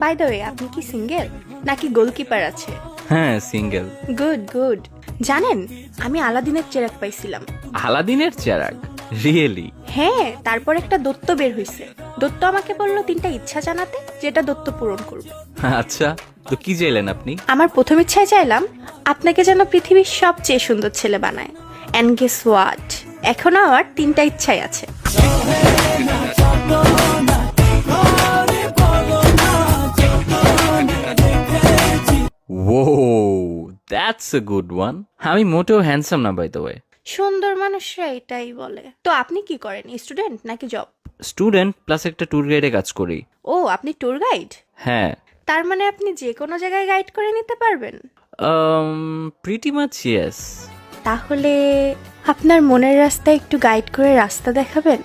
By the way, আপনি কি single নাকি গোলকিপার আছে? হ্যাঁ, সিঙ্গেল। Good good. জানেন, আমি আলাদিনের চেরাগ পাইছিলাম। আলাদিনের চেরাগ? রিয়েলি? হ্যাঁ, তারপর একটা দত্ত বের হইছে। দত্ত আমাকে বললো 3টা ইচ্ছা জানাতে, যেটা দত্ত পূরণ করবে। আচ্ছা, তো কি চাইলেন আপনি? আমার প্রথম ইচ্ছায় চাইলাম আপনাকে যেন পৃথিবীর সবচেয়ে সুন্দর ছেলে বানায়। অ্যান্ড গেস হোয়াট, এখন আমার 3টা ইচ্ছাই আছে। ও, দ্যাটস এ গুড ওয়ান। আমি মোটেও হ্যান্ডসাম না, বাই দ্য ওয়ে। সুন্দর মানুষরা এটাই বলে। তো আপনি কি করেন, স্টুডেন্ট নাকি জব? স্টুডেন্ট প্লাস একটা ট্যুর গাইডে কাজ করি। ও, আপনি ট্যুর গাইড? হ্যাঁ। তার মানে আপনি যে কোনো জায়গায় গাইড করে নিতে পারবেন? Pretty much yes. তাহলে আপনার মনের রাস্তায় একটু গাইড করে রাস্তা দেখাবেন?